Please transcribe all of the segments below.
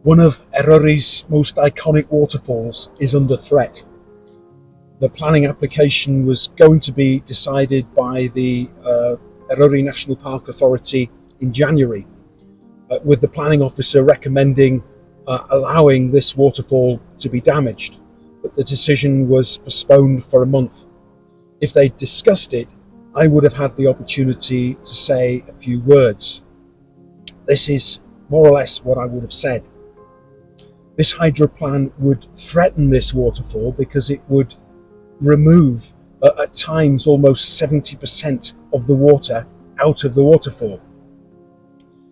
One of Eryri's most iconic waterfalls is under threat. The planning application was going to be decided by the Eryri National Park Authority in January, with the planning officer recommending allowing this waterfall to be damaged, but the decision was postponed for a month. If they'd discussed it, I would have had the opportunity to say a few words. This is more or less what I would have said. This hydro plan would threaten this waterfall because it would remove, at times, almost 70% of the water out of the waterfall.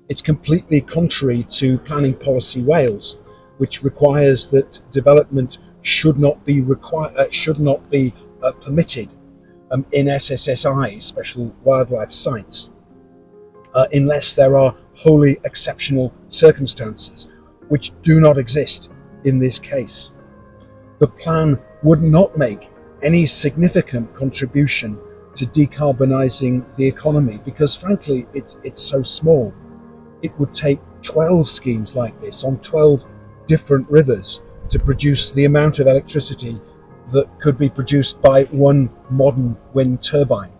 It's completely contrary to Planning Policy Wales, which requires that development should not be permitted in SSSI, special wildlife sites, unless there are wholly exceptional circumstances, which do not exist in this case. The plan would not make any significant contribution to decarbonising the economy because, frankly, it's so small. It would take 12 schemes like this on 12 different rivers to produce the amount of electricity that could be produced by one modern wind turbine.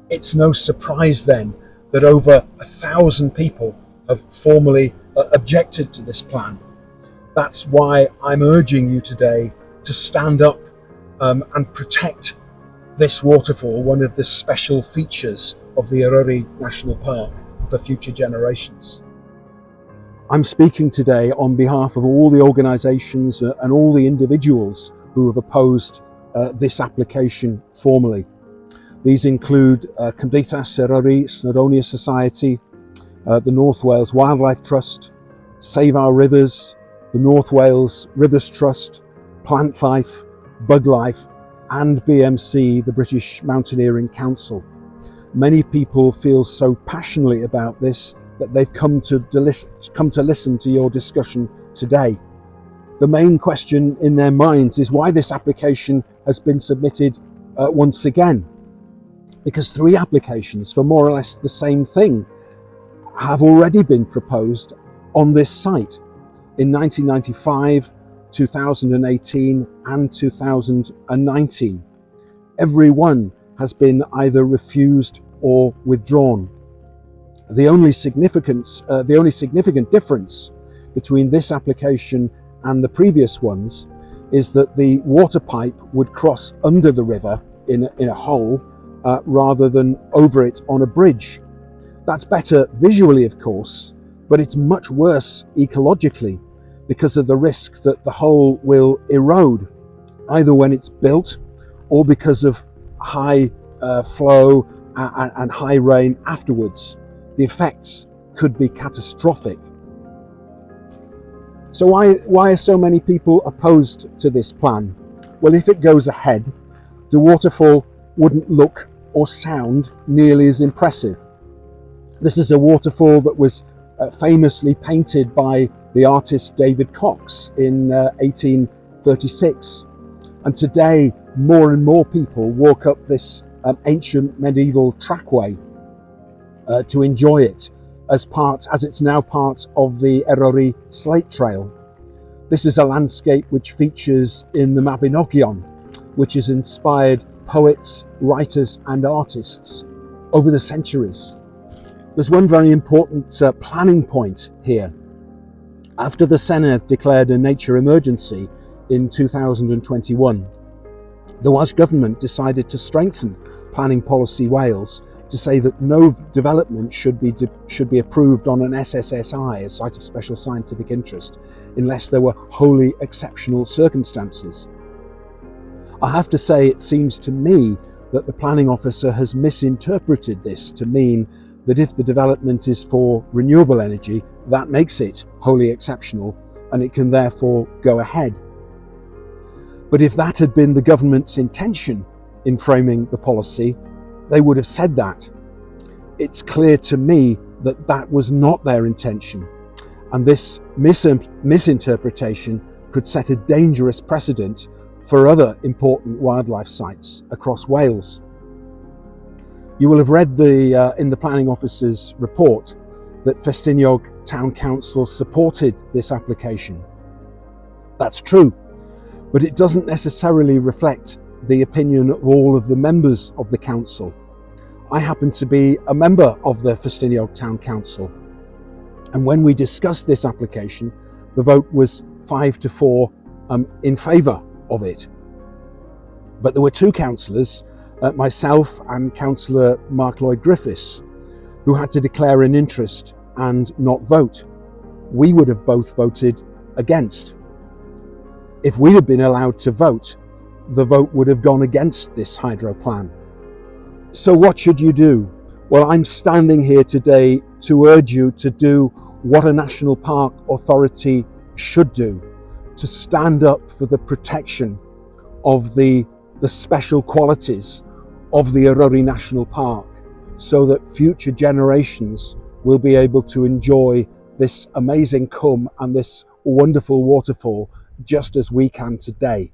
It's no surprise then that over 1,000 people have formally objected to this plan. That's why I'm urging you today to stand up and protect this waterfall, one of the special features of the Eryri National Park, for future generations. I'm speaking today on behalf of all the organisations and all the individuals who have opposed this application formally. These include Cymdeithas Eryri Snowdonia Society, the North Wales Wildlife Trust, Save Our Rivers, the North Wales Rivers Trust, Plant Life, Bug Life, and BMC, the British Mountaineering Council. Many people feel so passionately about this that they've come to listen to your discussion today. The main question in their minds is why this application has been submitted once again. Because 3 applications for more or less the same thing have already been proposed on this site in 1995, 2018 and 2019. Every one has been either refused or withdrawn. The only significant difference between this application and the previous ones is that the water pipe would cross under the river in a hole rather than over it on a bridge. That's better visually, of course, but it's much worse ecologically because of the risk that the hole will erode, either when it's built or because of high flow and high rain afterwards. The effects could be catastrophic. So why are so many people opposed to this plan? Well, if it goes ahead, the waterfall wouldn't look or sound nearly as impressive. This is a waterfall that was famously painted by the artist David Cox in 1836. And today, more and more people walk up this ancient medieval trackway to enjoy it as it's now part of the Eryri Slate Trail. This is a landscape which features in the Mabinogion, which has inspired poets, writers and artists over the centuries. There's one very important planning point here. After the Senedd declared a nature emergency in 2021, the Welsh Government decided to strengthen Planning Policy Wales to say that no development should be approved on an SSSI, a Site of Special Scientific Interest, unless there were wholly exceptional circumstances. I have to say, it seems to me that the planning officer has misinterpreted this to mean that if the development is for renewable energy, that makes it wholly exceptional and it can therefore go ahead. But if that had been the government's intention in framing the policy, they would have said that. It's clear to me that that was not their intention, and this misinterpretation could set a dangerous precedent for other important wildlife sites across Wales. You will have read in the planning officer's report that Festiniog Town Council supported this application. That's true, but it doesn't necessarily reflect the opinion of all of the members of the council. I happen to be a member of the Festiniog Town Council, and when we discussed this application, the vote was 5-4 in favour of it. But there were two councillors, myself and Councillor Mark Lloyd Griffiths, who had to declare an interest and not vote. We would have both voted against. If we had been allowed to vote, the vote would have gone against this hydro plan. So what should you do? Well, I'm standing here today to urge you to do what a national park authority should do, to stand up for the protection of the special qualities of the Eryri National Park, so that future generations will be able to enjoy this amazing Cwm and this wonderful waterfall just as we can today.